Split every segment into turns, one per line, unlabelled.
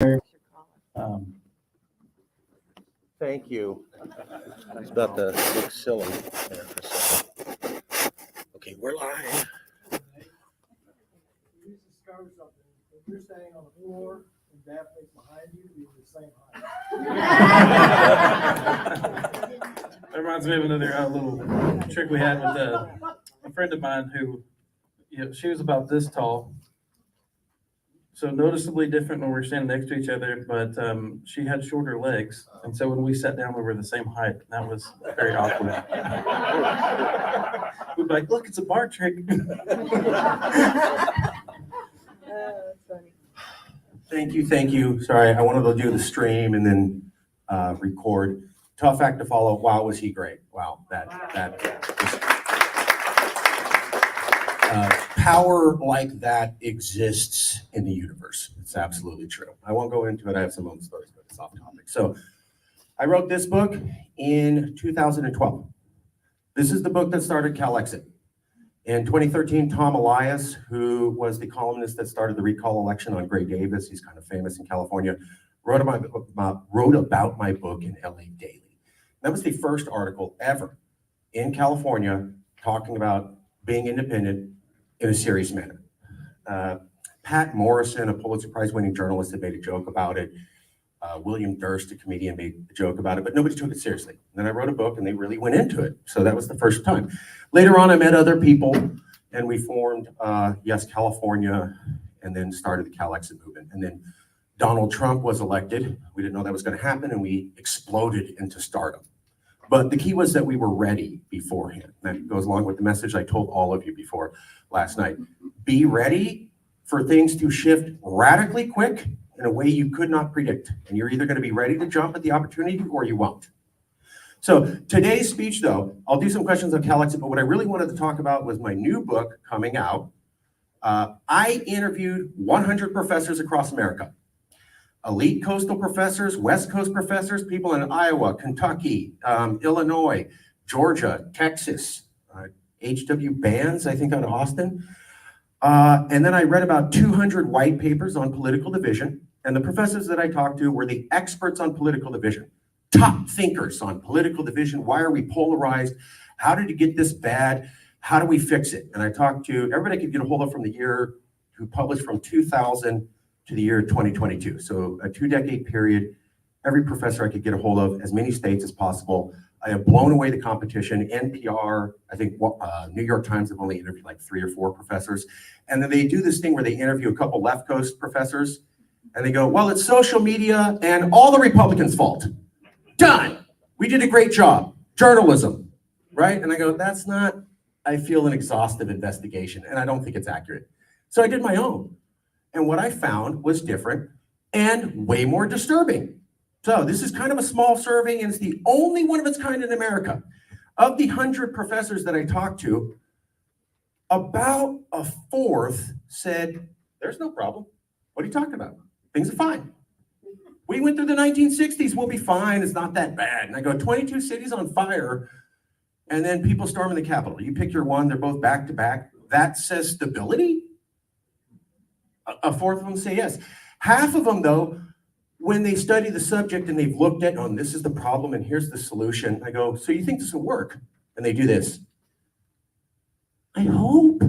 Um,
Thank you. I was about to look silly there for a second. Okay, we're live.
You discover something. If you're standing on the floor and Daphne's behind you, you're the same height.
That reminds me of another little trick we had with a friend of mine who, she was about this tall. So noticeably different when we were standing next to each other, but she had shorter legs. And so when we sat down, we were the same height. That was very awkward. We'd be like, look, it's a bar trick.
Thank you. Sorry, I wanted to do the stream and then record. Tough act to follow. Wow, was he great. Wow, power like that exists in the universe. It's absolutely true. I won't go into it. I have some own stories, but it's off topic. So I wrote this book in 2012. This is the book that started CalExit. In 2013, Tom Elias, who was the columnist that started the recall election on Gray Davis, he's kind of famous in California, wrote about my book in LA Daily. That was the first article ever in California talking about being independent in a serious manner. Pat Morrison, a Pulitzer Prize winning journalist, had made a joke about it. William Durst, a comedian, made a joke about it, but nobody took it seriously. And then I wrote a book and they really went into it. So that was the first time. Later on, I met other people and we formed Yes California and then started the CalExit movement. And then Donald Trump was elected. We didn't know that was going to happen and we exploded into stardom. But the key was that we were ready beforehand. That goes along with the message I told all of you before last night. Be ready for things to shift radically quick in a way you could not predict. And you're either going to be ready to jump at the opportunity or you won't. So today's speech, though, I'll do some questions on CalExit, but what I really wanted to talk about was my new book coming out. I interviewed 100 professors across America. Elite coastal professors, West Coast professors, people in Iowa, Kentucky, Illinois, Georgia, Texas, H.W. Bands, I think out of Austin. And then I read about 200 white papers on political division. And the professors that I talked to were the experts on political division, top thinkers on political division. Why are we polarized? How did it get this bad? How do we fix it? And I talked to everybody I could get a hold of from the year who published from 2000 to the year 2022. So a 2-decade period, every professor I could get a hold of, as many states as possible. I have blown away the competition. NPR, I think New York Times have only interviewed like 3 or 4 professors. And then they do this thing where they interview a couple left coast professors and they go, well, it's social media and all the Republicans' fault. Done. We did a great job. Journalism, right? And I go, that's not, I feel, an exhaustive investigation and I don't think it's accurate. So I did my own. And what I found was different and way more disturbing. So this is kind of a small survey and it's the only one of its kind in America. Of the 100 professors that I talked to, about a fourth said, there's no problem. What are you talking about? Things are fine. We went through the 1960s, we'll be fine, it's not that bad. And I go, 22 cities on fire, and then people storming the Capitol. You pick your one, they're both back to back. That says stability? A fourth of them say yes. Half of them, though, when they study the subject and they've looked at, oh, this is the problem and here's the solution, I go, so you think this will work? And they do this. I hope.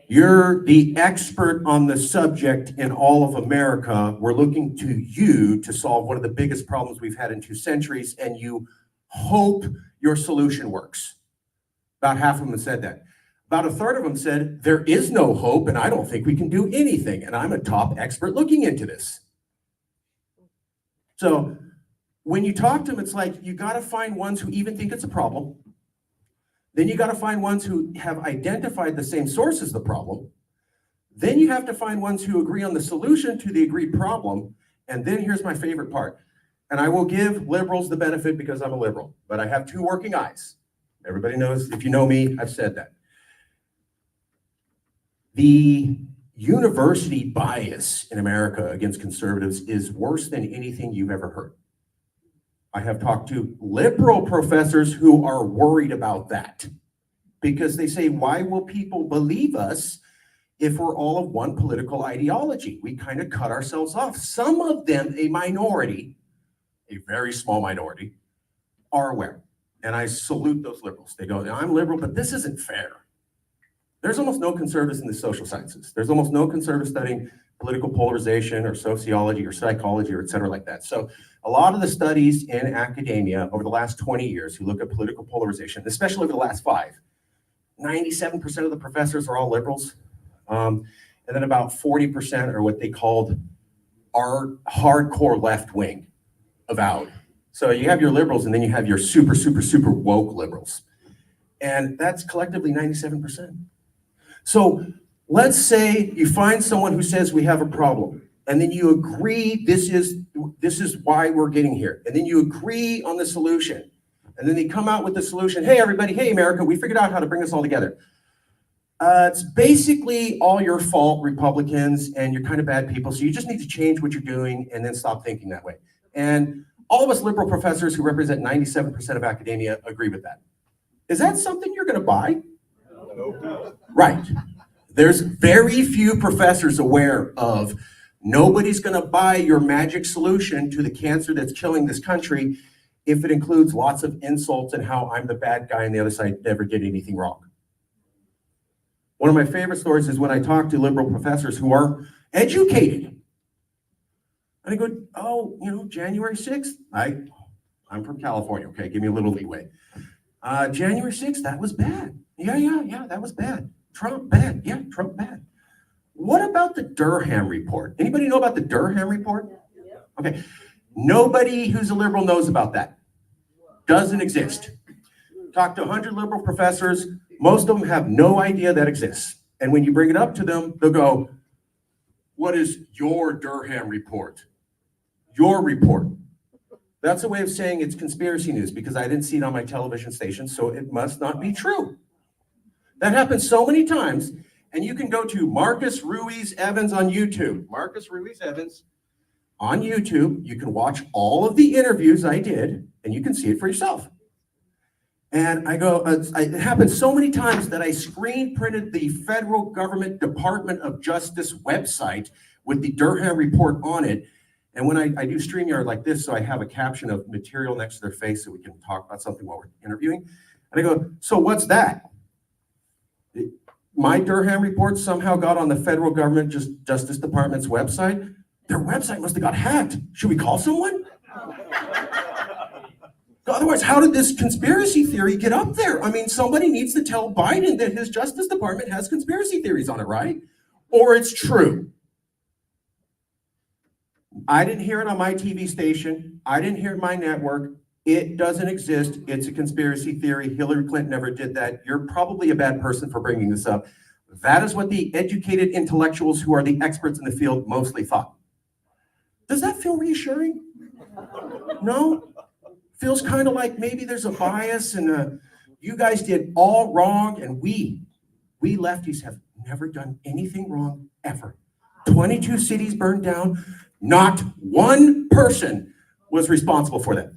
You're the expert on the subject in all of America. We're looking to you to solve one of the biggest problems we've had in 2 centuries, and you hope your solution works. About half of them said that. About a third of them said, there is no hope and I don't think we can do anything. And I'm a top expert looking into this. So when you talk to them, it's like, you got to find ones who even think it's a problem. Then you got to find ones who have identified the same source as the problem. Then you have to find ones who agree on the solution to the agreed problem. And then here's my favorite part. And I will give liberals the benefit because I'm a liberal, but I have 2 working eyes. Everybody knows, if you know me, I've said that. The university bias in America against conservatives is worse than anything you've ever heard. I have talked to liberal professors who are worried about that because they say, why will people believe us if we're all of one political ideology. We kind of cut ourselves off. Some of them, a minority, a very small minority, are aware. And I salute those liberals. They go, I'm liberal, but this isn't fair. There's almost no conservatives in the social sciences. There's almost no conservatives studying political polarization or sociology or psychology or et cetera like that. So a lot of the studies in academia over the last 20 years who look at political polarization, especially over the last 5, 97% of the professors are all liberals. And then about 40% are what they called our hardcore left wing, avowed. So you have your liberals and then you have your super, super, super woke liberals. And that's collectively 97%. So let's say you find someone who says we have a problem, and then you agree this is why we're getting here. And then you agree on the solution. And then they come out with the solution. Hey, everybody. Hey, America, we figured out how to bring us all together. It's basically all your fault, Republicans, and you're kind of bad people. So you just need to change what you're doing and then stop thinking that way. And all of us liberal professors who represent 97% of academia agree with that. Is that something you're going to buy?
No.
Right. There's very few professors aware of nobody's going to buy your magic solution to the cancer that's killing this country if it includes lots of insults and how I'm the bad guy and the other side never did anything wrong. One of my favorite stories is when I talk to liberal professors who are educated. And I go, oh, January 6th, I'm from California, okay, give me a little leeway. January 6th, that was bad. Yeah, that was bad. Trump, bad. Yeah, Trump, bad. What about the Durham report? Anybody know about the Durham report? Okay, nobody who's a liberal knows about that. Doesn't exist. Talk to 100 liberal professors, most of them have no idea that exists. And when you bring it up to them, they'll go, what is your Durham report? Your report. That's a way of saying it's conspiracy news because I didn't see it on my television station, so it must not be true. That happens so many times, and you can go to Marcus Ruiz Evans on YouTube. Marcus Ruiz Evans on YouTube. You can watch all of the interviews I did, and you can see it for yourself. And I go, it happens so many times that I screen printed the federal government Department of Justice website with the Durham report on it. And when I do StreamYard like this, so I have a caption of material next to their face so we can talk about something while we're interviewing. And I go, so what's that? My Durham report somehow got on the federal government Justice Department's website. Their website must have got hacked. Should we call someone? Otherwise, how did this conspiracy theory get up there? I mean, somebody needs to tell Biden that his Justice Department has conspiracy theories on it, right? Or it's true. I didn't hear it on my TV station. I didn't hear it on my network. It doesn't exist. It's a conspiracy theory. Hillary Clinton never did that. You're probably a bad person for bringing this up. That is what the educated intellectuals who are the experts in the field mostly thought. Does that feel reassuring? No? Feels kind of like maybe there's a bias and you guys did all wrong and we lefties have never done anything wrong ever. 22 cities burned down. Not one person was responsible for that.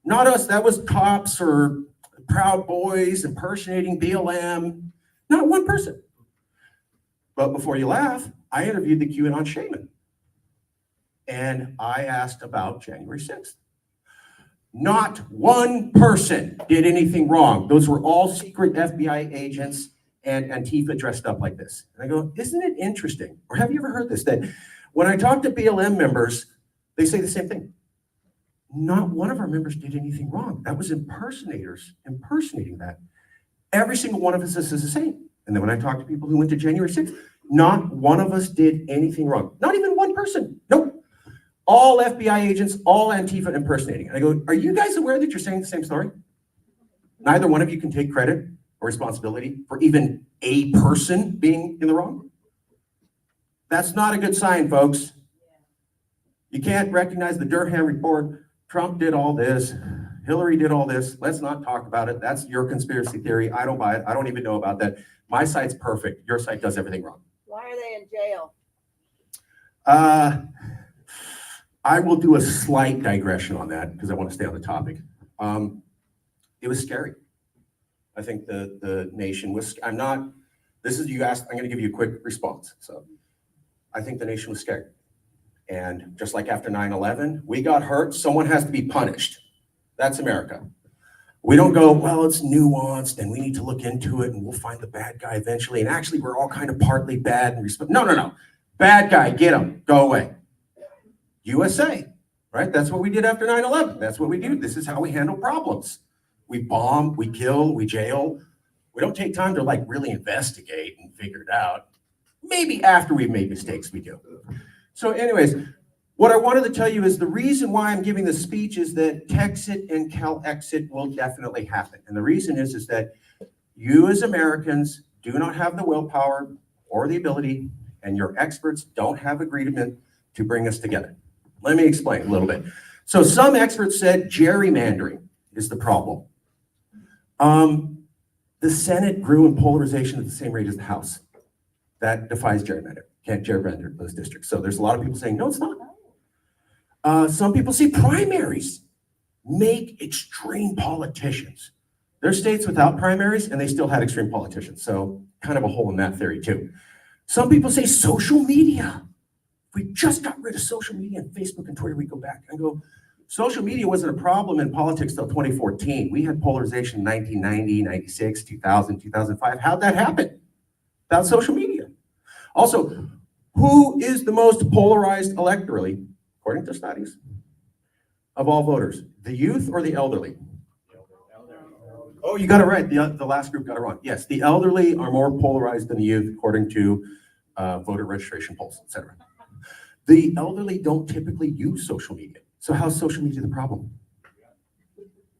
Not us. That was cops or Proud Boys impersonating BLM. Not one person. But before you laugh, I interviewed the QAnon shaman. And I asked about January 6th. Not one person did anything wrong. Those were all secret FBI agents and Antifa dressed up like this. And I go, isn't it interesting? Or have you ever heard this? That when I talk to BLM members, they say the same thing. Not one of our members did anything wrong. That was impersonators impersonating that. Every single one of us is the same. And then when I talk to people who went to January 6th, not one of us did anything wrong. Not even one person. Nope. All FBI agents, all Antifa impersonating. And I go, are you guys aware that you're saying the same story? Neither one of you can take credit or responsibility for even a person being in the wrong. That's not a good sign, folks. You can't recognize the Durham report. Trump did all this. Hillary did all this. Let's not talk about it. That's your conspiracy theory. I don't buy it. I don't even know about that. My site's perfect. Your site does everything wrong.
Why are they in jail?
I will do a slight digression on that because I want to stay on the topic. It was scary. I think the nation was, I'm not This is, you asked, I'm gonna give you a quick response. So I think the nation was scared. And just like after 9/11, we got hurt, someone has to be punished. That's America. We don't go, well, it's nuanced and we need to look into it and we'll find the bad guy eventually. And actually, we're all kind of partly bad and no. Bad guy, get him, go away. USA, right? That's what we did after 9/11. That's what we do. This is how we handle problems. We bomb, we kill, we jail. We don't take time to like really investigate and figure it out. Maybe after we've made mistakes, we do. So anyways, what I wanted to tell you is the reason why I'm giving this speech is that Texit and CalExit will definitely happen. And the reason is that you as Americans do not have the willpower or the ability, and your experts don't have agreement to bring us together. Let me explain a little bit. So some experts said gerrymandering is the problem. The Senate grew in polarization at the same rate as the House. That defies gerrymandering. Can't gerrymander those districts. So there's a lot of people saying, no, it's not. Some people see primaries make extreme politicians. There's states without primaries and they still had extreme politicians. So kind of a hole in that theory too. Some people say social media. We just got rid of social media and Facebook and Twitter. We go back and go, social media wasn't a problem in politics till 2014. We had polarization in 1990, 96, 2000, 2005. How'd that happen? Without social media. Also, who is the most polarized electorally, according to studies, of all voters? The youth or the elderly? Oh, you got it right. The last group got it wrong. Yes, the elderly are more polarized than the youth, according to voter registration polls, etc. The elderly don't typically use social media. So how's social media the problem?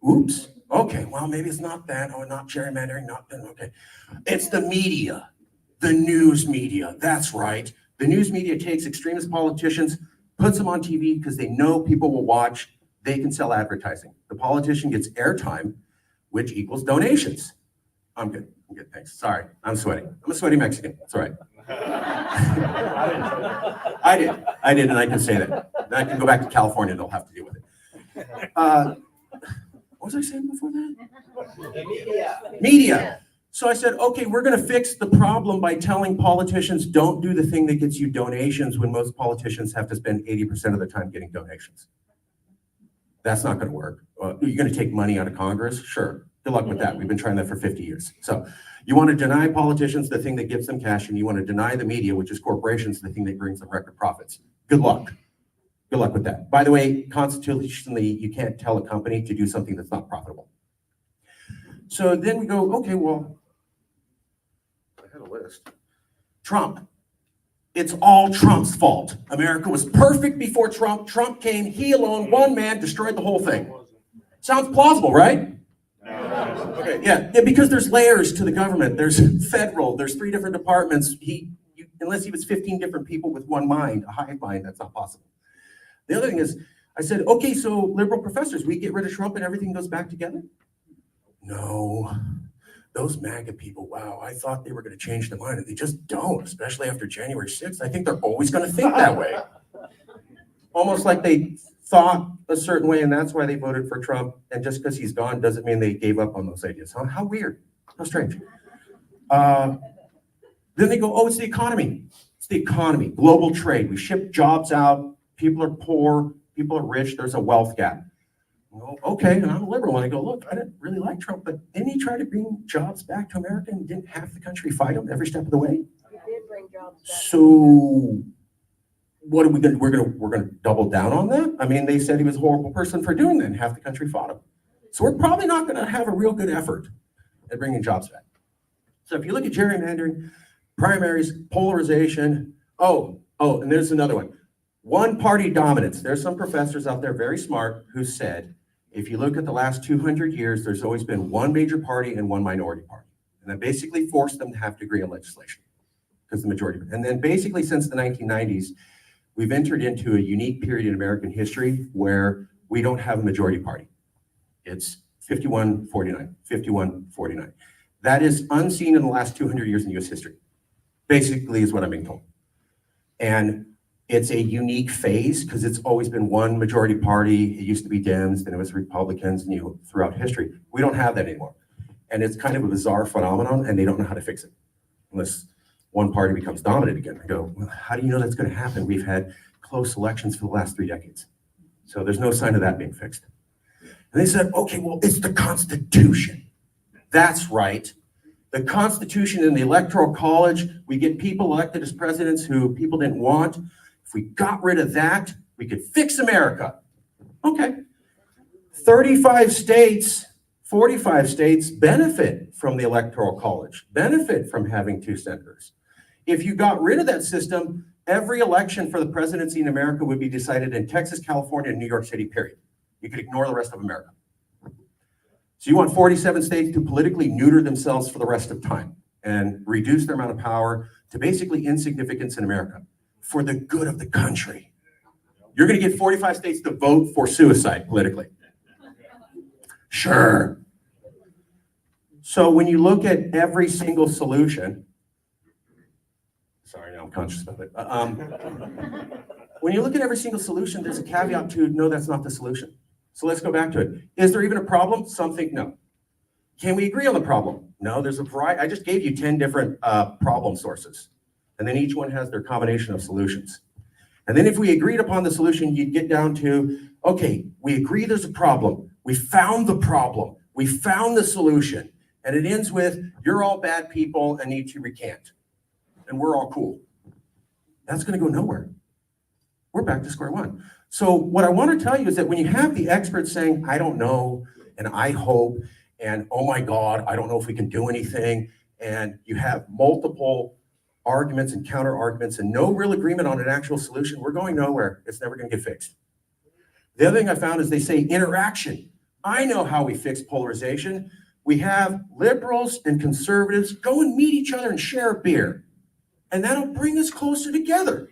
Oops. Okay, well, maybe it's not that, or not gerrymandering, not that, okay. It's the media, the news media, that's right. The news media takes extremist politicians, puts them on TV because they know people will watch, they can sell advertising. The politician gets airtime, which equals donations. I'm good, thanks. Sorry, I'm sweating. I'm a sweaty Mexican, that's all right. I did, and I can say that. Then I can go back to California, they'll have to deal with it. What was I saying before that? Media. So I said, okay, we're gonna fix the problem by telling politicians don't do the thing that gets you donations when most politicians have to spend 80% of their time getting donations. That's not gonna work. You're gonna take money out of Congress? Sure, good luck with that. We've been trying that for 50 years. So you wanna deny politicians the thing that gives them cash, and you wanna deny the media, which is corporations, the thing that brings them record profits. Good luck. Good luck with that. By the way, constitutionally, you can't tell a company to do something that's not profitable. So then we go, okay, well, I had a list. Trump. It's all Trump's fault. America was perfect before Trump. Trump came, he alone, one man, destroyed the whole thing. Sounds plausible, right? Okay, yeah, because there's layers to the government. There's federal, there's 3 different departments. Unless he was 15 different people with one mind, a hive mind, that's not possible. The other thing is, I said, okay, so liberal professors, we get rid of Trump and everything goes back together? No, those MAGA people, wow, I thought they were gonna change their mind and they just don't, especially after January 6th. I think they're always gonna think that way. Almost like they thought a certain way and that's why they voted for Trump. And just because he's gone doesn't mean they gave up on those ideas. Huh? How weird, how strange. Then they go, oh, it's the economy. It's the economy, global trade. We ship jobs out. People are poor, people are rich, there's a wealth gap. Well, okay, and I'm a liberal, and I go, look, I didn't really like Trump, but didn't he try to bring jobs back to America and didn't half the country fight him every step of the way?
He did bring jobs back.
So what are we gonna, we're gonna double down on that? I mean, they said he was a horrible person for doing that, and half the country fought him. So we're probably not gonna have a real good effort at bringing jobs back. So if you look at gerrymandering, primaries, polarization, and there's another one. One-party dominance. There's some professors out there very smart who said, if you look at the last 200 years, there's always been one major party and one minority party. And that basically forced them to have to agree on legislation because the majority. And then basically since the 1990s, we've entered into a unique period in American history where we don't have a majority party. It's 51-49, 51-49. That is unseen in the last 200 years in US history, basically is what I'm being told. And it's a unique phase because it's always been one majority party. It used to be Dems, then it was Republicans, and throughout history. We don't have that anymore. And it's kind of a bizarre phenomenon and they don't know how to fix it. unless one party becomes dominant again. I go, well, how do you know that's going to happen? We've had close elections for the last 3 decades. So there's no sign of that being fixed. And they said, okay, well, it's the Constitution. That's right. The Constitution and the Electoral College, we get people elected as presidents who people didn't want. If we got rid of that, we could fix America. Okay. 35 states, 45 states benefit from the Electoral College, benefit from having 2 senators. If you got rid of that system, every election for the presidency in America would be decided in Texas, California, and New York City, period. You could ignore the rest of America. So you want 47 states to politically neuter themselves for the rest of time and reduce their amount of power to basically insignificance in America for the good of the country. You're going to get 45 states to vote for suicide politically. Sure. So when you look at every single solution, sorry, now I'm conscious of it. When you look at every single solution, there's a caveat to no, that's not the solution. So let's go back to it. Is there even a problem? Some think no. Can we agree on the problem? No, there's a variety. I just gave you 10 different problem sources. And then each one has their combination of solutions. And then if we agreed upon the solution, you'd get down to, okay, we agree there's a problem. We found the problem. We found the solution. And it ends with, you're all bad people and need to recant. And we're all cool. That's going to go nowhere. We're back to square one. So what I want to tell you is that when you have the experts saying, I don't know, and I hope, and oh my God, I don't know if we can do anything, and you have multiple arguments and counter arguments and no real agreement on an actual solution, we're going nowhere. It's never going to get fixed. The other thing I found is they say interaction. I know how we fix polarization. We have liberals and conservatives go and meet each other and share a beer, and that'll bring us closer together.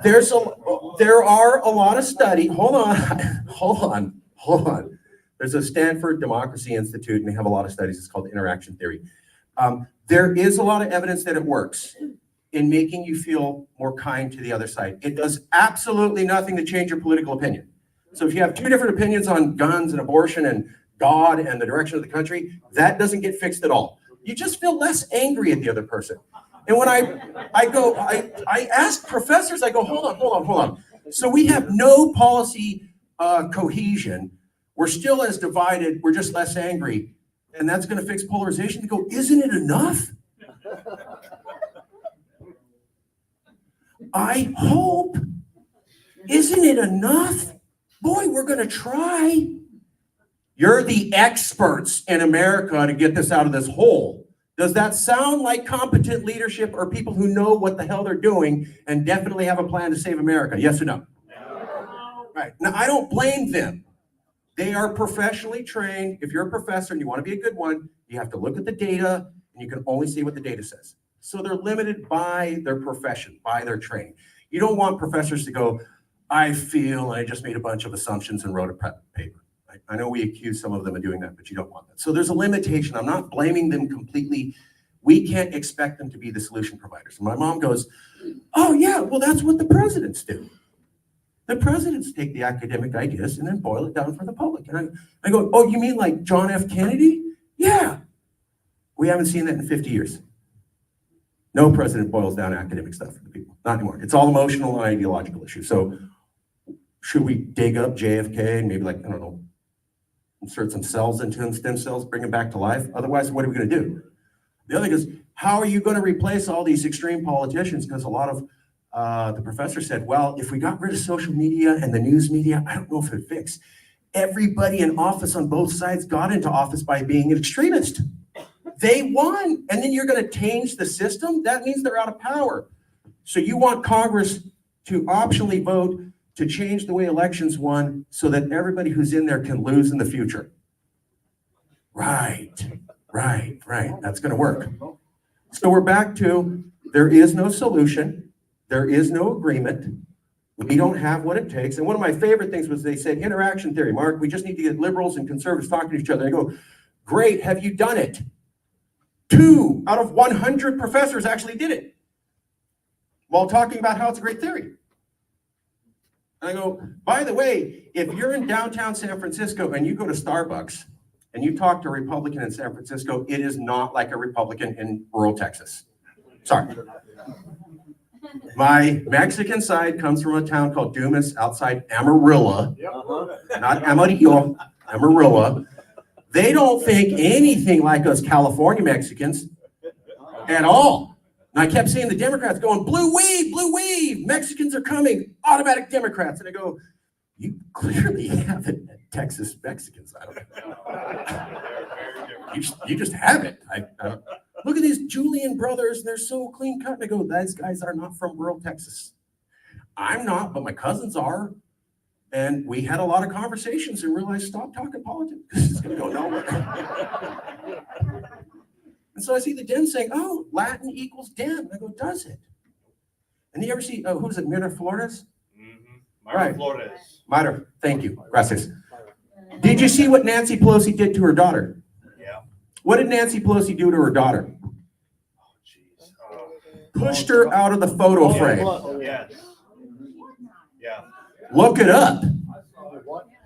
There are a lot of studies. Hold on. There's a Stanford Democracy Institute, and they have a lot of studies. It's called interaction theory. There is a lot of evidence that it works in making you feel more kind to the other side. It does absolutely nothing to change your political opinion. So if you have 2 different opinions on guns and abortion and God and the direction of the country, that doesn't get fixed at all. You just feel less angry at the other person. And when I ask professors, I go, hold on. So we have no policy cohesion. We're still as divided. We're just less angry. And that's going to fix polarization. They go, isn't it enough? I hope. Isn't it enough? Boy, we're going to try. You're the experts in America to get this out of this hole. Does that sound like competent leadership or people who know what the hell they're doing and definitely have a plan to save America? Yes or no? No. Right. Now, I don't blame them. They are professionally trained. If you're a professor and you want to be a good one, you have to look at the data and you can only see what the data says. So they're limited by their profession, by their training. You don't want professors to go, I feel I just made a bunch of assumptions and wrote a paper. I know we accuse some of them of doing that, but you don't want that. So there's a limitation. I'm not blaming them completely. We can't expect them to be the solution providers. And my mom goes, oh yeah, well that's what the presidents do. The presidents take the academic ideas and then boil it down for the public. And I go, oh, you mean like John F. Kennedy? Yeah. We haven't seen that in 50 years. No president boils down academic stuff for the people. Not anymore. It's all emotional and ideological issues. So should we dig up JFK and maybe like, I don't know, insert some cells into him, stem cells, bring him back to life? Otherwise, what are we going to do? The other thing is, how are you going to replace all these extreme politicians? Because a lot of the professor said, well, if we got rid of social media and the news media, I don't know if it'd fix. Everybody in office on both sides got into office by being an extremist. They won. And then you're going to change the system? That means they're out of power. So you want Congress to optionally vote to change the way elections won so that everybody who's in there can lose in the future. Right. That's going to work. So we're back to there is no solution. There is no agreement. We don't have what it takes. And one of my favorite things was they said interaction theory. Mark, we just need to get liberals and conservatives talking to each other. I go, great, have you done it? 2 out of 100 professors actually did it while talking about how it's a great theory. And I go, by the way, if you're in downtown San Francisco and you go to Starbucks and you talk to a Republican in San Francisco, it is not like a Republican in rural Texas. Sorry. My Mexican side comes from a town called Dumas outside Amarillo, not Amarillo, Amarillo. They don't think anything like us California Mexicans at all. And I kept seeing the Democrats going, blue wave, Mexicans are coming, automatic Democrats. And I go, you clearly haven't met Texas Mexicans. I don't you just haven't. Look at these Julian brothers, they're so clean cut. And I go, these guys are not from rural Texas. I'm not, but my cousins are. And we had a lot of conversations and realized, stop talking politics. It's going to go nowhere. And so I see the Dems saying, oh, Latin equals Dem. I go, does it? And you ever see, who's it, Mira Flores?
Myra
Right.
Flores.
Myra, thank you. Gracias. Did you see what Nancy Pelosi did to her daughter?
Yeah.
What did Nancy Pelosi do to her daughter?
Oh, jeez.
Pushed her out of the photo frame.
Yes. Yeah.
Look it up.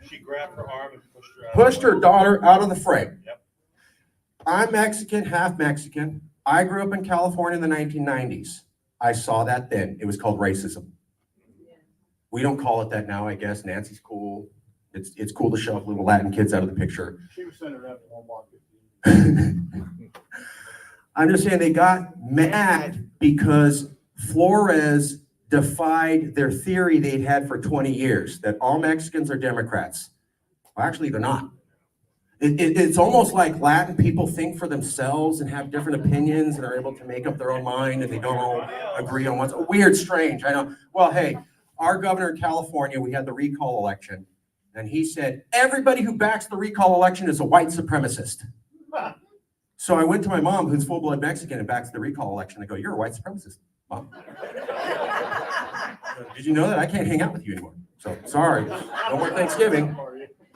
She grabbed her arm and pushed her out.
Pushed her daughter out of the frame.
Yep.
I'm Mexican, half Mexican. I grew up in California in the 1990s. I saw that then. It was called racism. We don't call it that now, I guess. Nancy's cool. It's cool to shove little Latin kids out of the picture.
She was sending her out to Walmart.
I'm just saying they got mad because Flores defied their theory they'd had for 20 years, that all Mexicans are Democrats. Well, actually, they're not. It's almost like Latin people think for themselves and have different opinions and are able to make up their own mind, and they don't all agree on what's weird, strange. I know. Well, hey, our governor in California, we had the recall election, and he said, everybody who backs the recall election is a white supremacist. So I went to my mom, who's full-blood Mexican and backs the recall election. I go, you're a white supremacist, Mom. Did you know that? I can't hang out with you anymore. So sorry, no more Thanksgiving.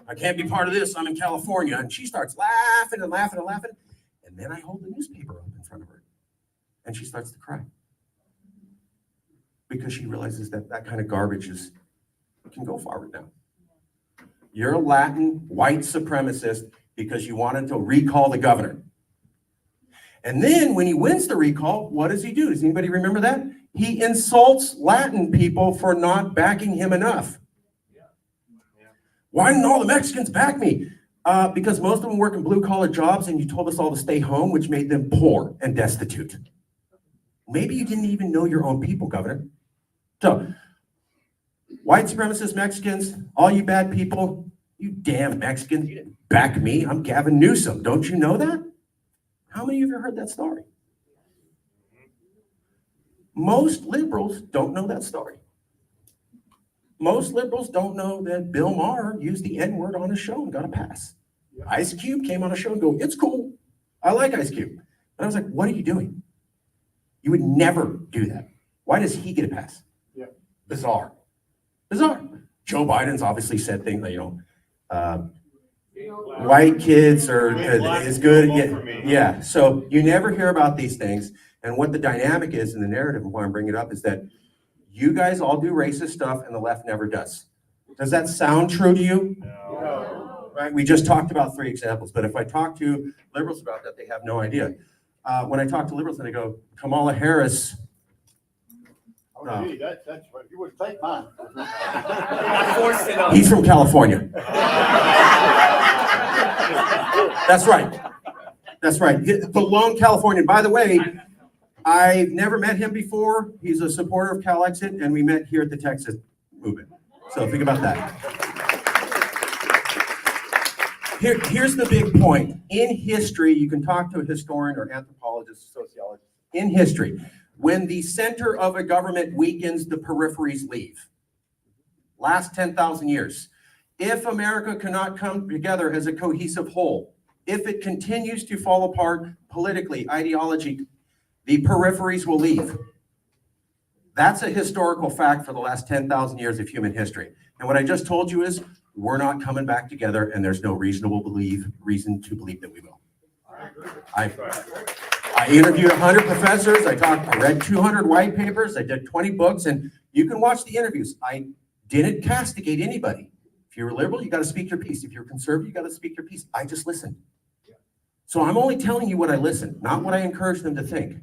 I can't be part of this. I'm in California. And she starts laughing and laughing and laughing. And then I hold the newspaper up in front of her. And she starts to cry. Because she realizes that that kind of garbage can go forward now. You're a Latin white supremacist because you wanted to recall the governor. And then when he wins the recall, what does he do? Does anybody remember that? He insults Latin people for not backing him enough. Why didn't all the Mexicans back me? Because most of them work in blue-collar jobs and you told us all to stay home, which made them poor and destitute. Maybe you didn't even know your own people, Governor. So, white supremacist Mexicans, all you bad people, you damn Mexicans, you didn't back me. I'm Gavin Newsom. Don't you know that? How many of you have heard that story? Most liberals don't know that story. Most liberals don't know that Bill Maher used the N-word on his show and got a pass. Ice Cube came on a show and go, it's cool. I like Ice Cube. And I was like, what are you doing? You would never do that. Why does he get a pass?
Yeah.
Bizarre. Bizarre. Joe Biden's obviously said things like, white kids are is good. Yeah. So you never hear about these things. And what the dynamic is in the narrative, and why I'm bringing it up, is that you guys all do racist stuff and the left never does. Does that sound true to you?
No.
Right? We just talked about 3 examples, but if I talk to liberals about that, they have no idea. When I talk to liberals and I go, Kamala Harris.
Oh, gee, that's what you wouldn't take mine.
He's from California. That's right. That's right. The lone Californian. By the way, I've never met him before. He's a supporter of CalExit, and we met here at the Texas movement. So think about that. Here's the big point. In history, you can talk to a historian or anthropologist, sociologist. In history, when the center of a government weakens, the peripheries leave. Last 10,000 years. If America cannot come together as a cohesive whole, if it continues to fall apart politically, ideology, the peripheries will leave. That's a historical fact for the last 10,000 years of human history. And what I just told you is we're not coming back together, and there's no reason to believe that we will. I interviewed 100 professors. I read 200 white papers. I did 20 books, and you can watch the interviews. I didn't castigate anybody. If If you're a liberal, you got to speak your piece. If you're a conservative, you got to speak your piece. I just listen. So I'm only telling you what I listen, not what I encourage them to think.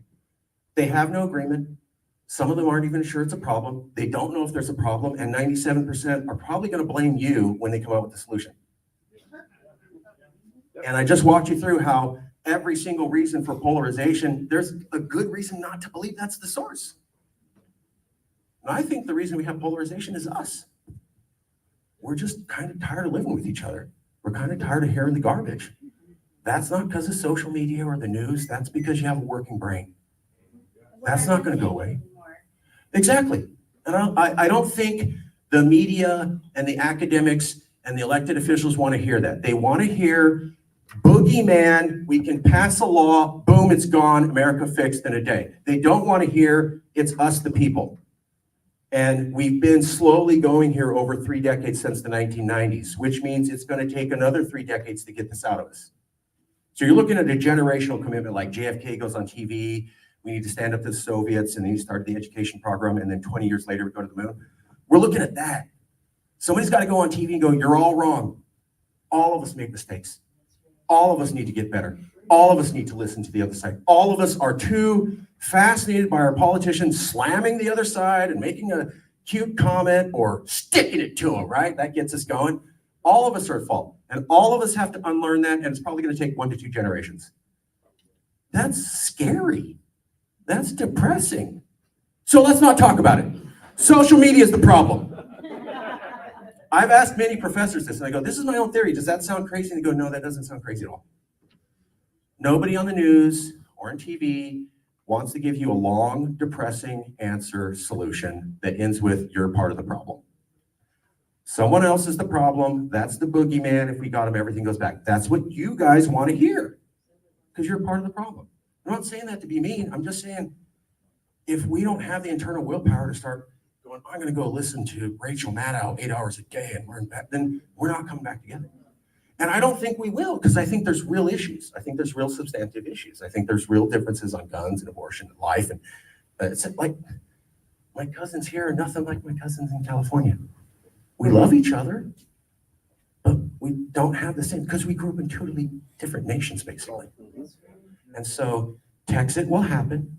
They have no agreement. Some of them aren't even sure it's a problem. They don't know if there's a problem, and 97% are probably going to blame you when they come out with the solution. And I just walked you through how every single reason for polarization, there's a good reason not to believe that's the source. And I think the reason we have polarization is us. We're just kind of tired of living with each other. We're kind of tired of hearing the garbage. That's not because of social media or the news. That's because you have a working brain. That's not going to go away. Exactly. And I don't think the media and the academics and the elected officials want to hear that. They want to hear, boogeyman, we can pass a law, boom, it's gone, America fixed in a day. They don't want to hear, it's us the people. And we've been slowly going here over 3 decades since the 1990s, which means it's going to take another 3 decades to get this out of us. So you're looking at a generational commitment, like JFK goes on TV, we need to stand up to the Soviets, and then you start the education program, and then 20 years later we go to the moon. We're looking at that. Somebody's got to go on TV and go, you're all wrong. All of us make mistakes. All of us need to get better. All of us need to listen to the other side. All of us are too fascinated by our politicians slamming the other side and making a cute comment or sticking it to them, right? That gets us going. All of us are at fault. And all of us have to unlearn that, and it's probably going to take 1 to 2 generations. That's scary. That's depressing. So let's not talk about it. Social media is the problem. I've asked many professors this, and I go, this is my own theory. Does that sound crazy? And they go, no, that doesn't sound crazy at all. Nobody on the news or on TV wants to give you a long, depressing answer solution that ends with you're part of the problem. Someone else is the problem. That's the boogeyman. If we got him, everything goes back. That's what you guys want to hear because you're part of the problem. I'm not saying that to be mean. I'm just saying if we don't have the internal willpower to start going, I'm going to go listen to Rachel Maddow 8 hours a day and we're in bed, then we're not coming back together. And I don't think we will, because I think there's real issues. I think there's real substantive issues. I think there's real differences on guns and abortion and life. And it's like my cousins here are nothing like my cousins in California. We love each other, but we don't have the same, because we grew up in totally different nations, basically. And so Texit will happen,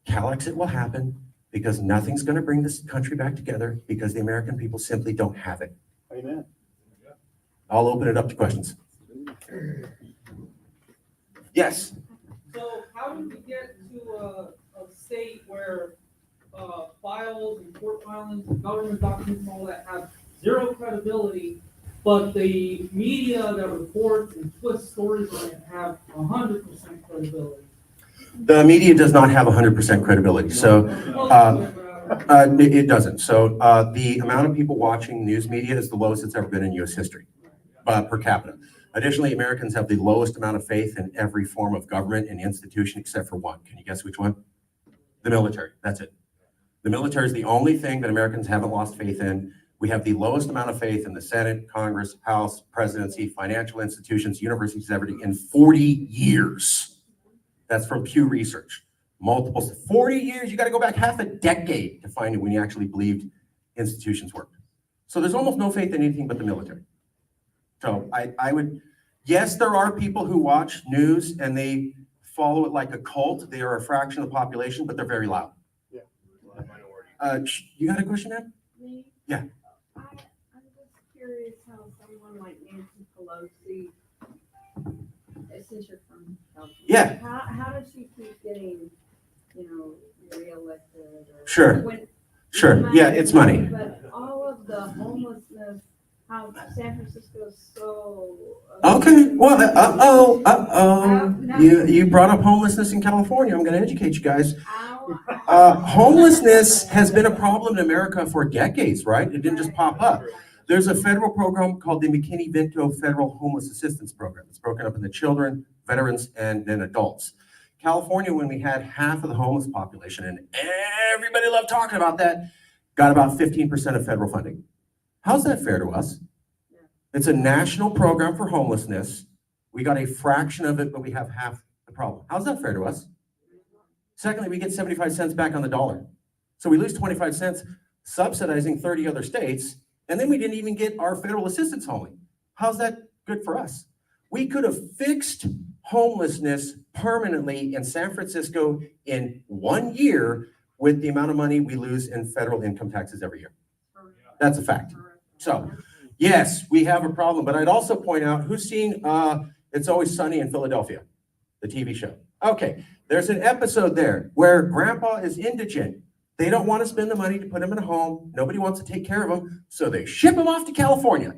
Calexit will happen, because nothing's going to bring this country back together, because the American people simply don't have it.
Amen.
I'll open it up to questions. Yes.
So how did we get to a state where files and court filings and government documents and all that have zero credibility, but the media that reports and twists stories on it have 100% credibility?
The media does not have 100% credibility, so it doesn't. So the amount of people watching news media is the lowest it's ever been in U.S. history per capita. Additionally, Americans have the lowest amount of faith in every form of government and institution except for one. Can you guess which one? The military. That's it. The military is the only thing that Americans haven't lost faith in. We have the lowest amount of faith in the Senate, Congress, House, presidency, financial institutions, universities, everything in 40 years. That's from Pew Research. Multiple, 40 years, you got to go back half a decade to find it when you actually believed institutions worked. So there's almost no faith in anything but the military. So I would, yes, there are people who watch news and they follow it like a cult. They are a fraction of the population, but they're very loud.
Yeah.
You got a question, Ed?
Me?
Yeah.
I'm just curious how someone like Nancy Pelosi, since you're from California.
Yeah.
How does she keep getting, reelected?
Sure. Sure. Yeah, it's money.
But all of the homelessness, how San Francisco is so.
Okay. Well, You brought up homelessness in California. I'm going to educate you guys. Homelessness has been a problem in America for decades, right? It didn't just pop up. There's a federal program called the McKinney-Vento Federal Homeless Assistance Program. It's broken up into children, veterans, and then adults. California, when we had half of the homeless population, and everybody loved talking about that, got about 15% of federal funding. How's that fair to us? It's a national program for homelessness. We got a fraction of it, but we have half the problem. How's that fair to us? Secondly, we get 75 cents back on the dollar. So we lose 25 cents subsidizing 30 other states, And then we didn't even get our federal assistance only. How's that good for us? We could have fixed homelessness permanently in San Francisco in 1 year with the amount of money we lose in federal income taxes every year. That's a fact. So, yes, we have a problem, but I'd also point out, who's seen It's Always Sunny in Philadelphia, the TV show? Okay, there's an episode there where grandpa is indigent. They don't want to spend the money to put him in a home. Nobody wants to take care of him, so they ship him off to California.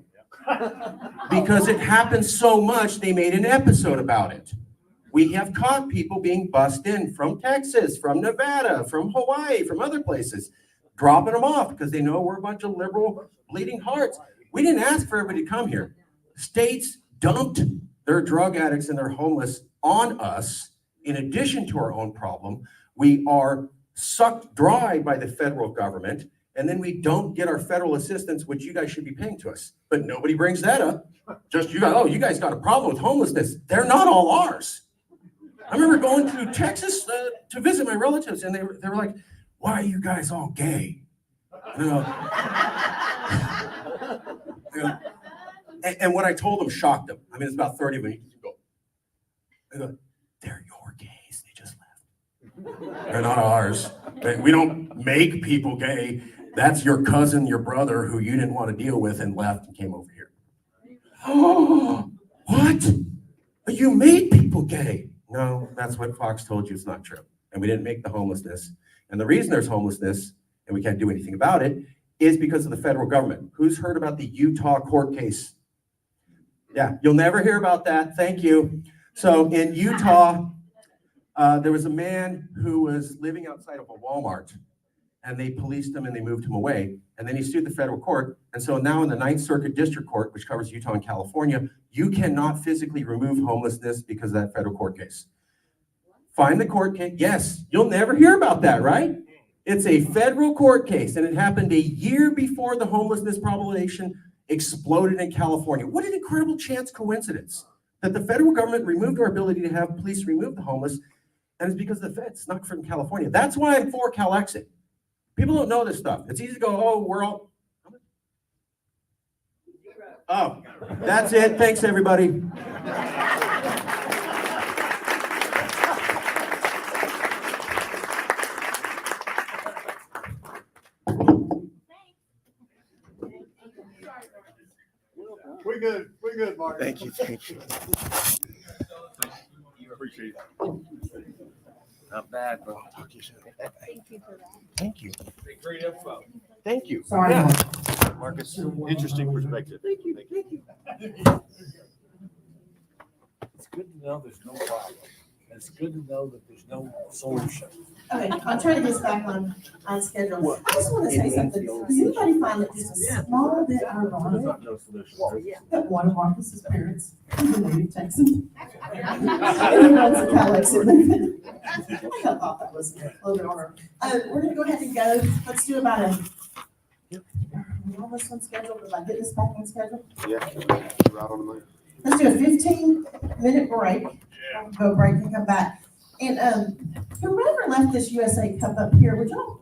Because it happens so much, they made an episode about it. We have caught people being bussed in from Texas, from Nevada, from Hawaii, from other places, dropping them off because they know we're a bunch of liberal bleeding hearts. We didn't ask for everybody to come here. States dumped their drug addicts and their homeless on us. In addition to our own problem, we are sucked dry by the federal government, and then we don't get our federal assistance, which you guys should be paying to us. But nobody brings that up. Just you guys, oh, you guys got a problem with homelessness. They're not all ours. I remember going to Texas to visit my relatives, and they were like, "Why are you guys all gay?" And what I told them shocked them. I mean, it's about 30 of them. They go, "They're your gays. They just left. They're not ours. We don't make people gay. That's your cousin, your brother, who you didn't want to deal with and left and came over here." Oh, what? But you made people gay. No, that's what Fox told you. It's not true. And we didn't make the homelessness. And the reason there's homelessness, and we can't do anything about it, is because of the federal government. Who's heard about the Utah court case? Yeah, you'll never hear about that. Thank you. So in Utah, there was a man who was living outside of a Walmart, and they policed him and they moved him away. And then he sued the federal court. And so now in the Ninth Circuit District Court, which covers Utah and California, you cannot physically remove homelessness because of that federal court case. Find the court case. Yes, you'll never hear about that, right? It's a federal court case, and it happened a year before the homelessness problem exploded in California. What an incredible coincidence that the federal government removed our ability to have police remove the homeless, and it's because of the feds, not from California. That's why I'm for CalExit. People don't know this stuff. It's easy to go, oh, we're all. Oh, that's it. Thanks, everybody.
We're good, Mark.
Thank you.
Appreciate it.
Not bad, bro.
Thank you for that.
Thank you.
Great info.
Thank you.
Sorry.
Yeah.
Marcus, interesting perspective.
Thank you.
It's good to know there's no problem. It's good to know that there's no solution.
Okay, I'll try to get us back on schedule. I just want to say something. Does anybody find that just a small bit ironic
No solution.
that one of Marcus's parents is a native Texan? And he runs a CalExit. I thought that was a little bit honor. We're gonna go ahead and go. Let's do about a. We're almost on schedule. Did I get this back on schedule?
Yeah, right on the money.
Let's do a 15-minute break. Go break and come back. And whoever left this USA Cup up here, would y'all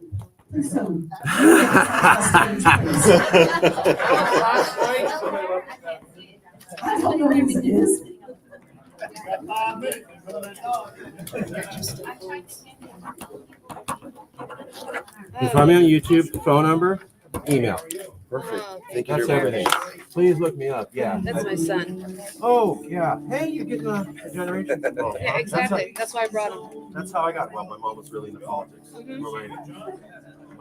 please so. I don't know who it is.
If I'm on YouTube, phone number, email.
Perfect.
That's everything. Please look me up. Yeah.
That's my son.
Oh, yeah. Hey, you getting a generation? Oh,
Yeah, exactly. That's why I brought him.
That's how I got. Well, my mom was really into politics.
Mhm.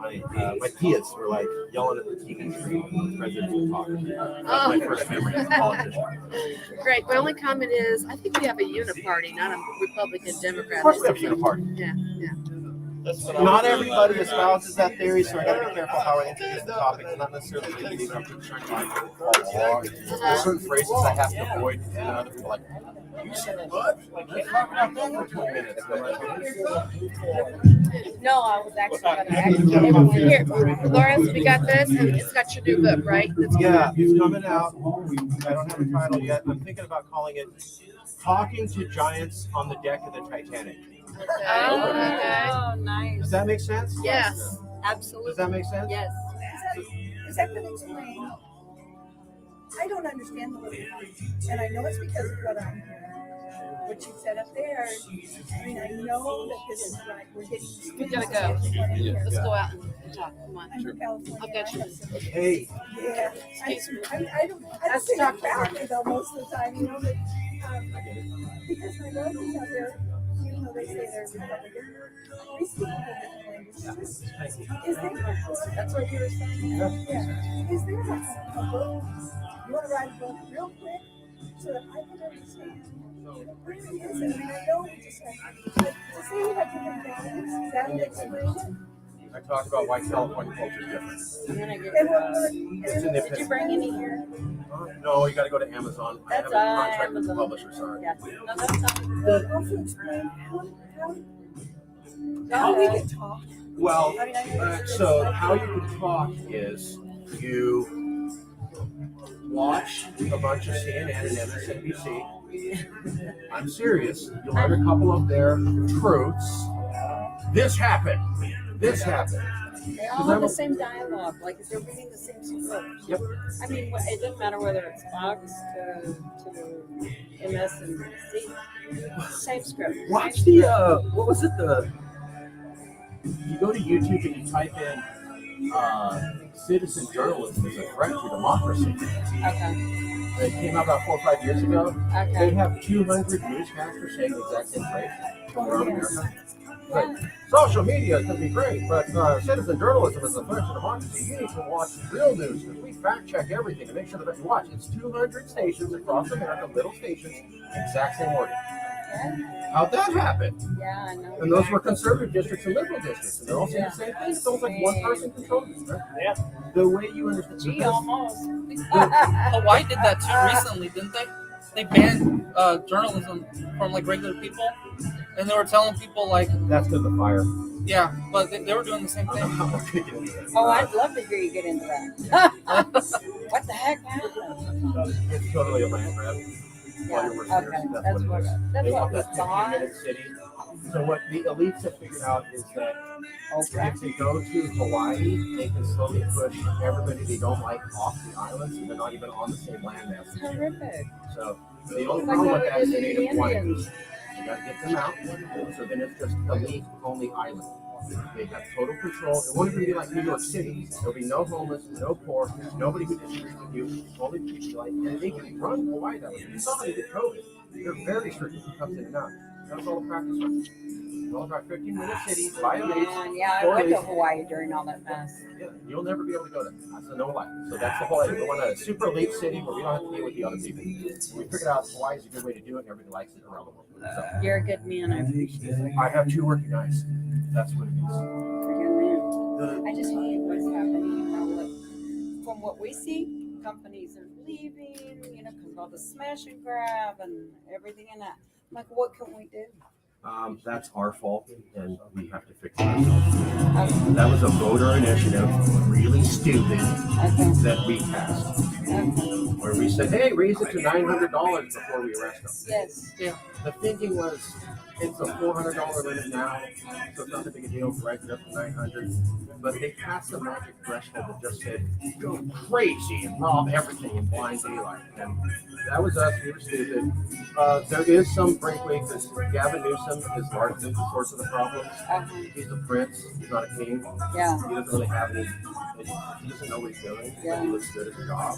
My tias were like yelling at the TV screen when the president was talking. That was my first memory as a politician.
Great. My only comment is, I think we have a uniparty, not a Republican Democrat.
Of course we have a uniparty.
Yeah, yeah.
Not everybody espouses that theory, so I gotta be careful how I introduce the topic. It's not necessarily going to be something There's certain phrases I have to avoid, and other people are like, you said what? Let's talk about that for 20 minutes. I'm like,
No, I was actually gonna here, Lawrence, we got this, and it's got your new book, right? That's
yeah, it's coming out. I don't have a title yet. I'm thinking about calling it Talking to Giants on the Deck of the Titanic.
Okay.
Oh, nice.
Does that make sense?
Yes,
Does
Absolutely.
that make sense?
Yes.
Because I've been explaining, I don't understand the living room. And I know it's because of what I'm hearing. What you said up there, I mean, I know that this is right. We're getting.
We gotta go. Let's go out and talk. Come on.
I'm from California.
I'll get you.
Hey.
Yeah. I don't
Let's
think
talk
about it though most of the time, you know, but, because my relatives out there, even though they say they're Republican, they speak a different language. Is there,
That's what you were saying.
yeah, is there a book, you wanna write a book real quick, so that I can understand where it is, I mean, I know we just have, but to say you have different values, that would explain it.
I talked about why California culture is different.
I'm gonna give
And
you
what,
It's in the
Did you bring any here?
No, you gotta go to Amazon. I have a contract with the publisher, sorry.
Yeah. No, that's not.
but also explain how we can talk.
Well,
I mean, I know it's
so
like-
how you can talk is you watch a bunch of CNN and MSNBC. I'm serious. You'll learn a couple of their truths. This happened. This happened.
They all have the same dialogue, like if they're reading the same script.
Yep.
I mean, it doesn't matter whether it's Fox to MSNBC. Same script.
Watch the what was it, you go to YouTube and you type in citizen journalism is a threat to democracy.
Okay.
It came out about 4 or 5 years ago. They
Okay.
have 200 newscasters saying the exact same phrase from around America. Like, social media can be great, but citizen journalism is a threat to democracy. You need to watch real news because we fact check everything to make sure that you watch. It's 200 stations across America, little stations, exact same wording. How'd that happen?
Yeah, I know.
And those were conservative districts and liberal districts, and they're all saying the same thing. It's almost like one person controls it. Right?
Yeah.
The way you understand.
Gee, almost.
Hawaii did that too recently, didn't they? They banned journalism from like regular people, and they were telling people like,
That's because of the fire.
yeah, but they were doing the same thing.
Oh, I'd love to hear you get into that. What the heck happened?
It's totally a land grab. While
Yeah,
you're
okay,
working there,
that's
what it is.
that's
They
what
want
we
that
thought.
15-minute city. So what the elites have figured out is that
Okay.
if they go to Hawaii, they can slowly push everybody they don't like off the islands, and they're not even on the same land as them.
Terrific.
So the only
Like
problem
what
with that
we
is
did
the
to the
native white.
Indians.
You gotta get them out. So then it's just elite only island. They have total control. It won't even be like New York City. There'll be no homeless, no poor, nobody who disagrees with you. Only people like, and they can run Hawaii that way. You saw how they did COVID. They're very strict who comes in and out. That's all the practice runs. All about 15-minute cities, violates.
Man, yeah, I went to Hawaii during all that mess.
Yeah, you'll never be able to go there. That's a no life. So that's the whole idea. We want a super elite city where we don't have to deal with the other people. And we figured out Hawaii is a good way to do it, and everybody likes it around the world. So
You're a good man. I appreciate it.
I have 2 working eyes. That's what it is.
You're a good man.
The,
I just hate what's happening. How, like, from what we see, companies are leaving, you know, because of all the smash and grab and everything in that. I'm like, what can we do?
that's our fault, and we have to fix it ourselves. That was a voter initiative, really stupid, that we passed. Where we said, hey, raise it to $900 before we arrest them.
Yes.
Yeah.
The thinking was, it's a $400 limit now, so it's not a big a deal to raise it up to $900. But they passed the magic threshold that just said, go crazy and rob everything in blind daylight. And that was us. We were stupid. There is some breakaway because Gavin Newsom is largely the source of the problem. He's a prince. He's not a king.
Yeah.
He doesn't really have any. He doesn't know what he's doing.
Yeah.
He looks good at the job.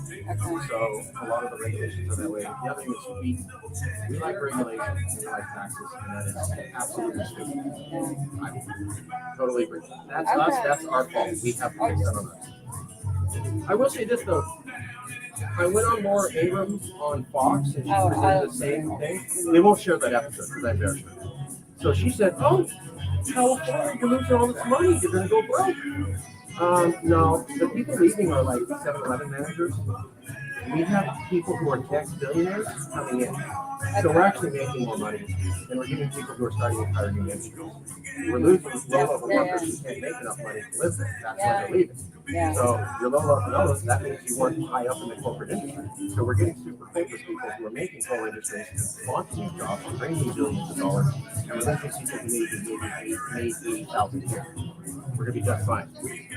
So a lot of the regulations are that way. The other thing is we like regulations, we like taxes, and that is absolutely stupid. I totally agree. That's us. That's our fault. We have to fix that on us. I will say this though. I went on Laura Abrams on Fox, and she presented the same thing. They won't share that episode because I embarrassed her. So she said, "Oh, California, you're losing all this money. You're going to go broke." No, the people leaving are like 7-Eleven managers. We have people who are tech billionaires coming in. So we're actually making more money, and we're giving people who are starting to hire new engineers. We're losing low-level workers who can't make enough money to live there. That's why they're leaving. So you're low-level those, that means you weren't high up in the corporate industry. So we're getting super focused people who are making coal industries, want these jobs, bringing billions of dollars, and we're losing people who made $80,000 a year. We're going to be just fine.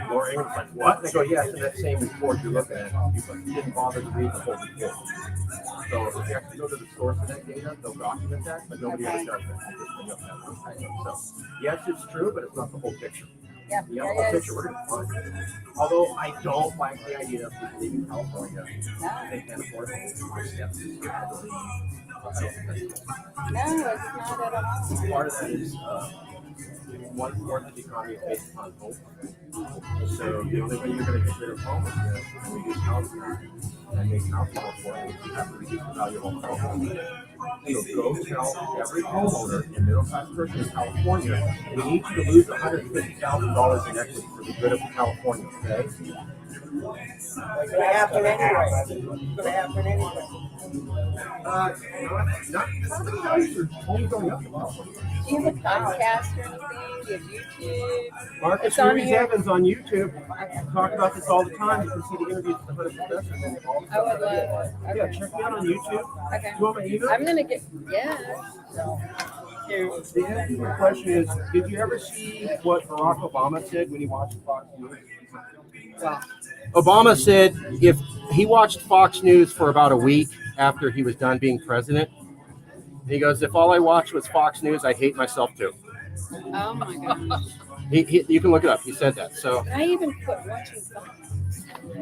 Laura Ingram's like, what? And I go, yeah, it's in that same report you're looking at. You didn't bother to read the whole report. So if you actually go to the source of that data, they'll document that, but nobody ever does that. So yes, it's true, but it's not the whole picture.
Yeah,
The whole picture we're going to find. Although I don't like the idea of people leaving California. They can't afford it.
No, it's not at all.
Part of that is 1/4 of the economy is based upon hope. So the only way you're going to get rid of homelessness is to reduce housing and make housing more affordable. You have to reduce the value of homes. So go tell every homeowner and middle-class person in California, we need you to lose $150,000 in equity for the good of California, okay?
It's gonna happen anyway. It's gonna happen anyway.
Not the values are only going up in California.
Do you have a podcast or anything? Do you have YouTube?
Marcus
It's on
Ruiz
here.
Evans on YouTube. Talk about this all the time. You can see the interviews with the 100 professors and all the
I would
stuff.
love it.
Yeah,
Okay.
check me out on YouTube.
Okay.
You want my email?
I'm gonna get, yeah.
The question is, did you ever see what Barack Obama said when he watched Fox News? Obama said if he watched Fox News for about a week after he was done being president, he goes, if all I watched was Fox News, I hate myself too.
Oh my gosh.
You can look it up. He said that. So
I even put watching Fox.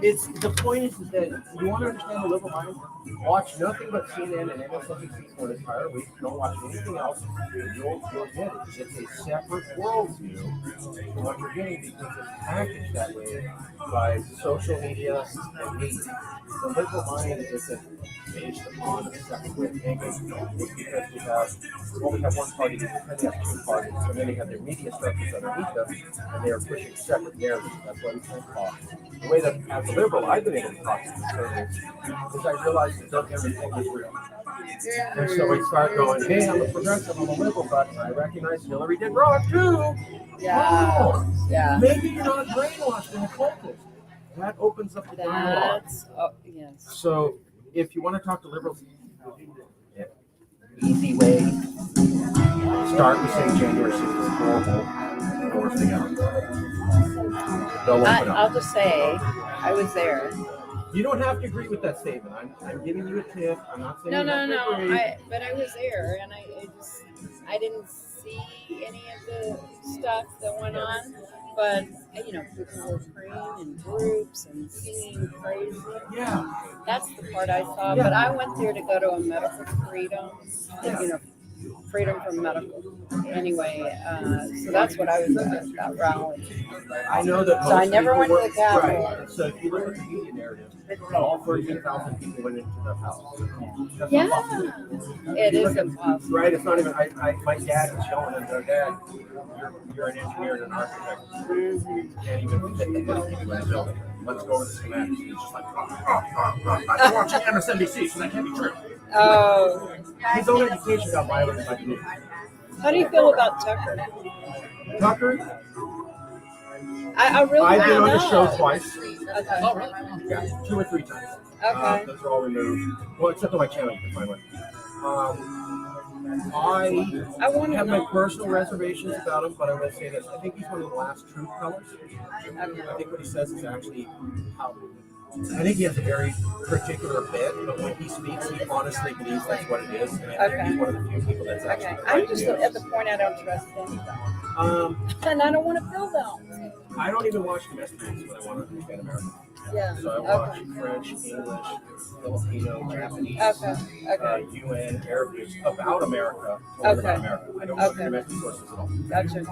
it's the point is that you want to understand the liberal mind. Watch nothing but CNN and MSNBC for an entire week. Don't watch anything else. You'll get it. It's a separate worldview from what you're getting because it's packaged that way by social media and media. The liberal mind isn't based upon a separate way of thinking. It's because we have one party, they have two parties, and then they have their media structures underneath them, and they are pushing separate narratives. That's why we can't talk. The way that, as a liberal, I've been able to talk to conservatives is I realize that everything is real. And so we start going, hey, I'm a progressive, I'm a liberal, but I recognize Hillary did wrong too.
Yeah.
Oh,
Yeah.
maybe you're not brainwashed and a cultist. That opens up the dialogue.
That's, oh, yes.
So if you want to talk to liberals, easy way, start with saying January 6th is horrible, and the worst thing ever. They'll open up.
I'll just say, I was there.
You don't have to agree with that statement. I'm giving you a tip. I'm not saying
No,
you have to agree.
but I was there, and I didn't see any of the stuff that went on, but people were praying in groups and singing praise.
Yeah.
That's the part I saw,
Yeah.
but I went there to go to a medical freedom, freedom from medical. Anyway, so that's what I was at, that rally.
I know that
So I
most
never
people
went to the Capitol.
Right. So if you look at the media narrative, all 13,000 people went into the house. That's
Yeah,
not possible.
it is impossible.
Right, it's not even, my dad was showing him, their dad, you're an engineer and an architect. You can't even fit the money in the building. Let's go over the schematics. He's just like, I'm watching MSNBC, so that can't be true.
Oh,
His own education got violated by the movie.
how do you feel about Tucker?
Tucker,
I really
I've been
don't
on the show
know.
twice.
Okay.
Oh, really?
Yeah, 2 or 3 times.
Okay.
Those are all removed. Well, except on my channel, you can find one. I
want to
have my
know.
personal reservations about him, but I will say this. I think he's one of the last truth tellers. I think what he says is actually how. I think he has a very particular bit, but when he speaks, he honestly believes that's what it is. And I think he's one of the few people that's actually
Okay.
right.
I'm just at the point I don't trust anything. And I don't want to feel that.
I don't even watch domestic news when I want to understand America.
Yeah.
So I watch French, English, Filipino, Japanese,
Okay.
UN, Arab news about America, or about America. I don't watch domestic sources at all.
Gotcha.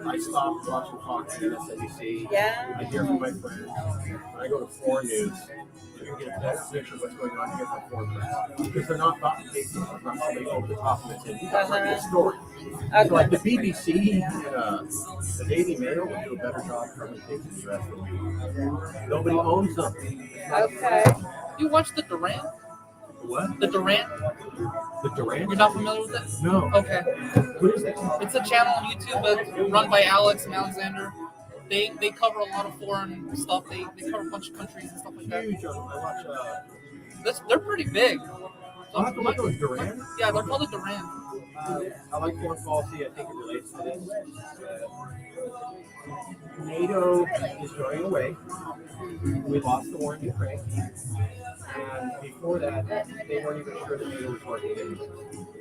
I stopped watching Fox and MSNBC.
Yeah.
I hear from my friends. When I go to foreign news, you can get a better picture of what's going on here from foreign press. Because they're not copy pasting. It's not somebody over the top and it's in. You got to write a story. So like the BBC and the Daily Mail will do a better job covering things in the US than we do. Nobody owns them.
Okay.
You watch the Durant?
What?
The Durant?
The Durant?
You're not familiar with that?
No.
Okay.
What is that?
It's a channel on YouTube that's run by Alex and Alexander. They cover a lot of foreign stuff. They cover a bunch of countries and stuff like that.
Huge. I watch.
They're pretty big.
I'll have to look at Durant.
Yeah, they're called the Durant.
I like foreign policy. I think it relates to this. NATO is going away. We lost the war in Ukraine. And before that, they weren't even sure that NATO was working anymore.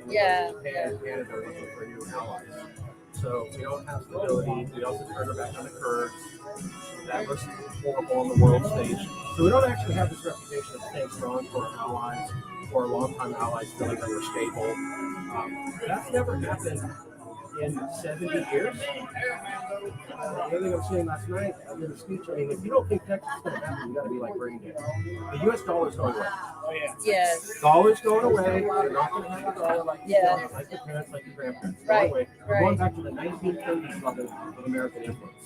Yeah.
Japan and Canada were looking for new allies. So we don't have stability. We also turned our back on the Kurds. That was horrible on the world stage. So we don't actually have this reputation of staying strong for our allies, for our longtime allies feeling that we're stable. That's never happened in 70 years. The other thing I was saying last night, I did a speech. I mean, if you don't think Texas is going to happen, you got to be like brain dead. The U.S. dollar is going away.
Yes.
Dollar's going away. You're not going to have a dollar like like your parents, like your grandparents. It's going away. We're going back to the 1930s level of American influence.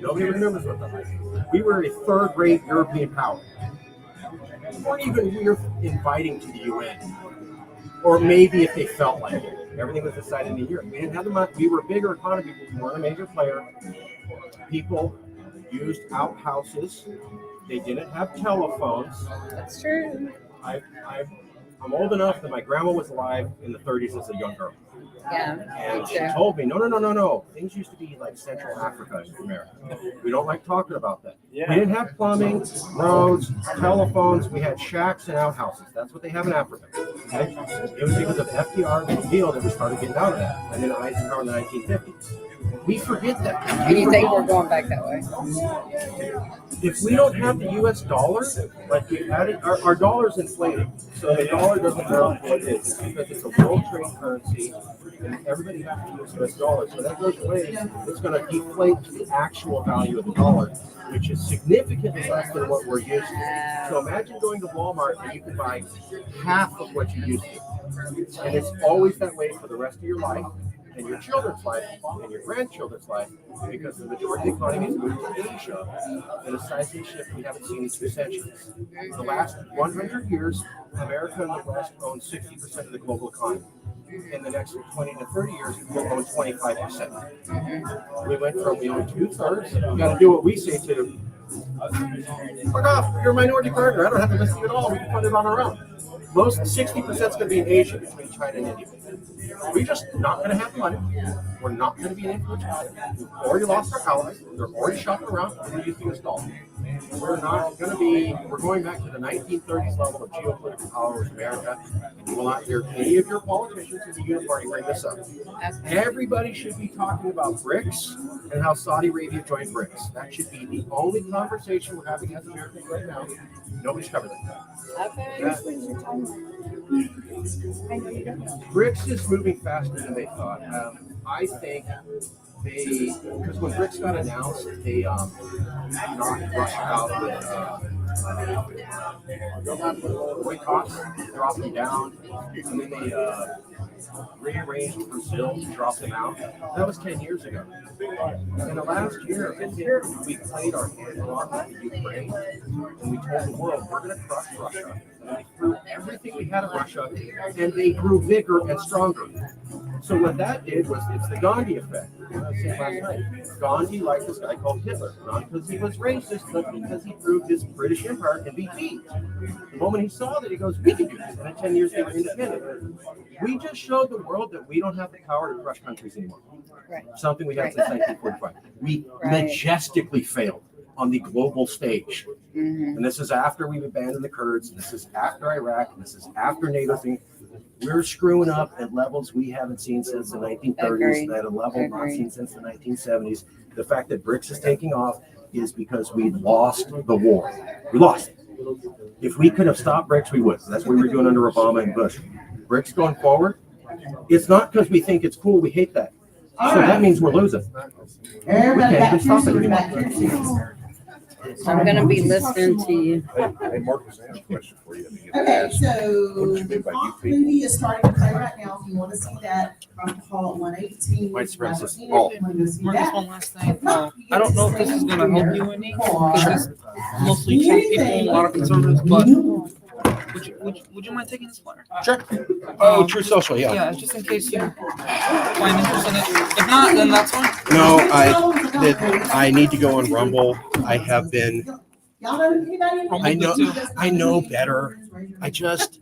Nobody remembers what that was. We were a third-rate European power. We weren't even inviting to the UN. Or maybe if they felt like it. Everything was decided in a year. We didn't have the money. We were a bigger economy, but we weren't a major player. People used outhouses. They didn't have telephones.
That's true.
I'm old enough that my grandma was alive in the 30s as a young girl.
Yeah.
And she told me, no. Things used to be like Central Africa in America. We don't like talking about that.
Yeah.
We didn't have plumbing, roads, telephones. We had shacks and outhouses. That's what they have in Africa. Okay? It was because of FDR's deal that we started getting out of that. And then Eisenhower in the 1950s. We forget that.
Do you think we're going back that way?
If we don't have the U.S. dollar, like we've had it, our dollar's inflated. So the dollar doesn't know what it is because it's a world trade currency, and everybody has to use U.S. dollars. So that goes away. It's going to deflate to the actual value of the dollar, which is significantly less than what we're used to. So imagine going to Walmart and you can buy half of what you used to. And it's always that way for the rest of your life, and your children's life, and your grandchildren's life, because the majority of the economy has moved to Asia at a seismic shift we haven't seen in 2 centuries. The last 100 years, America and the West own 60% of the global economy. In the next 20 to 30 years, we'll own 25%. We went from we own 2/3. We got to do what we say to. Fuck off! You're a minority partner. I don't have to listen to you at all. We can fund it on our own. Most 60% is going to be in Asia between China and India. We're just not going to have the money. We're not going to be an influence. We've already lost our allies. They're already shopping around. We're using us dollar. We're not going to be. We're going back to the 1930s level of geopolitical power with America. And you will not hear any of your politicians in the Union Party bring this up. Everybody should be talking about BRICS and how Saudi Arabia joined BRICS. That should be the only conversation we're having as Americans right now. Nobody's covered that.
Okay.
BRICS is moving faster than they thought. I think because when BRICS got announced, they knocked Russia out with boycotts, dropped them down, and then they rearranged Brazil to drop them out. That was 10 years ago. In the last year, we played our hand along with Ukraine, and we told the world we're going to crush Russia. And we threw everything we had at Russia, and they grew bigger and stronger. So what that did was, it's the Gandhi effect. What I was saying last night. Gandhi liked this guy called Hitler, not because he was racist, but because he proved his British Empire can be beat. The moment he saw that, he goes, we can do this. And in 10 years, they were independent. We just showed the world that we don't have the power to crush countries anymore.
Right.
Something we had since 1945. We majestically failed on the global stage. And this is after we've abandoned the Kurds. This is after Iraq. And this is after NATO thing. We're screwing up at levels we haven't seen since the 1930s, and at a level not seen since the 1970s. The fact that BRICS is taking off is because we lost the war. We lost it. If we could have stopped BRICS, we would. That's what we were doing under Obama and Bush. BRICS going forward, it's not because we think it's cool. We hate that. So that means we're losing. We can't stop it anymore.
I'm going to be listening to you.
Hey, Marcus, I have a question for you.
Okay, so
What did you mean by
Hawk
UP?
movie is starting to play right now. If you want to see that, call it 118.
White supremacist.
Marcus, one last thing. I don't know if this is going to help you any, because it's mostly Trump people, a lot of conservatives, but would you mind taking this flyer?
Sure. Oh, True Social, yeah.
Yeah, just in case you find interest in it. If not, then that's fine.
No, I need to go on Rumble. I have been.
Y'all know anybody?
I know better. I just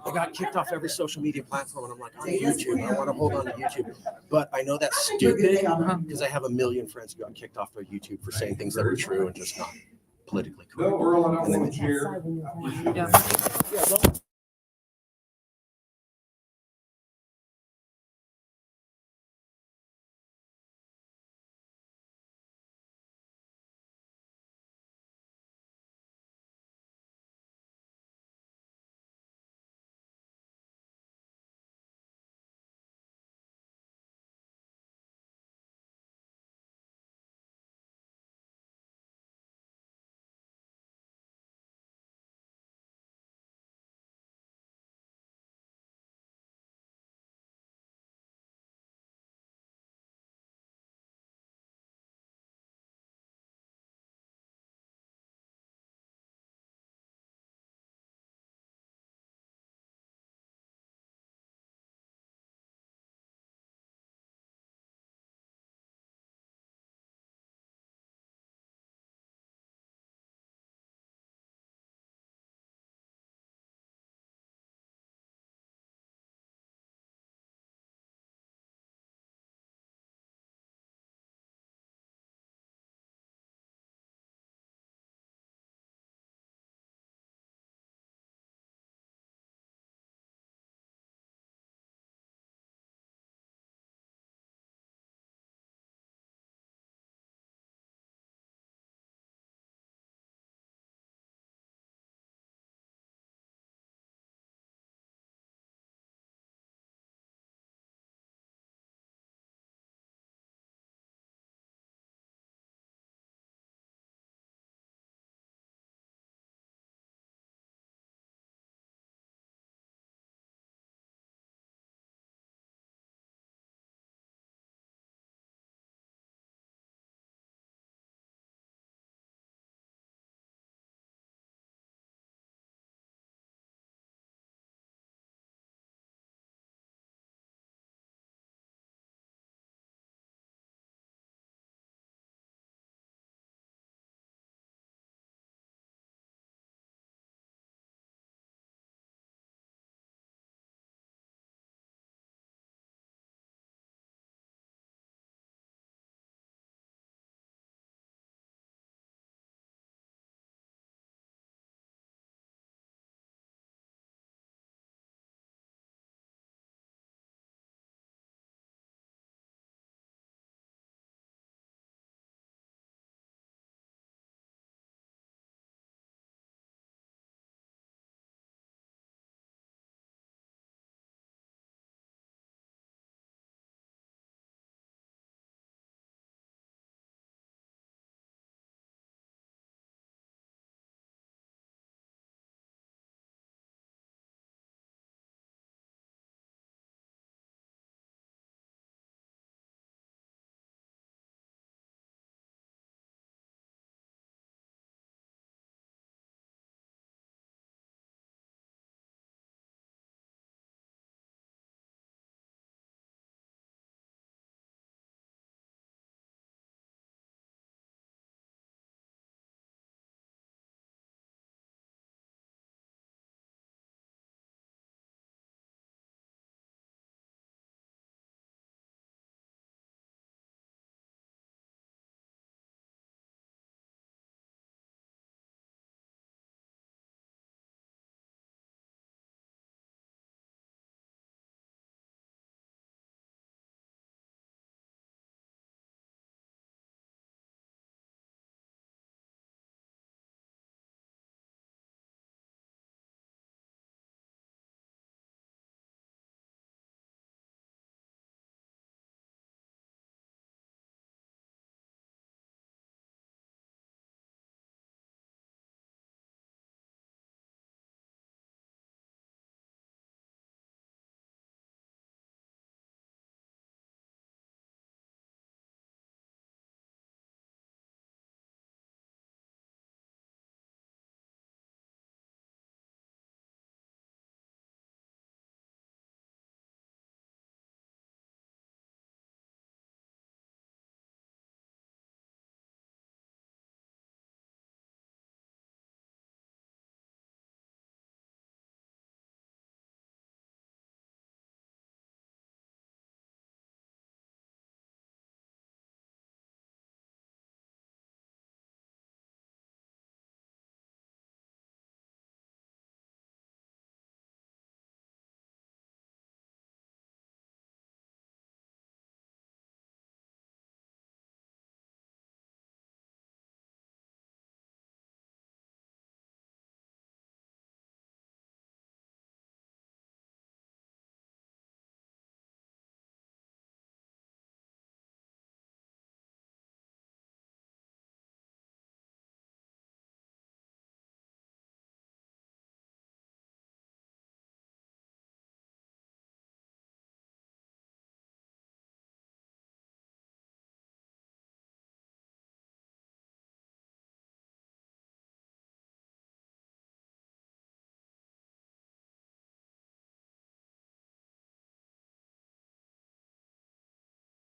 I got kicked off every social media platform, and I'm like, on YouTube, I want to hold on to YouTube. But I know that's stupid because I have a million friends who got kicked off of YouTube for saying things that were true and just not politically correct.
No, Earl, I don't
And then-
want to share.
Yeah.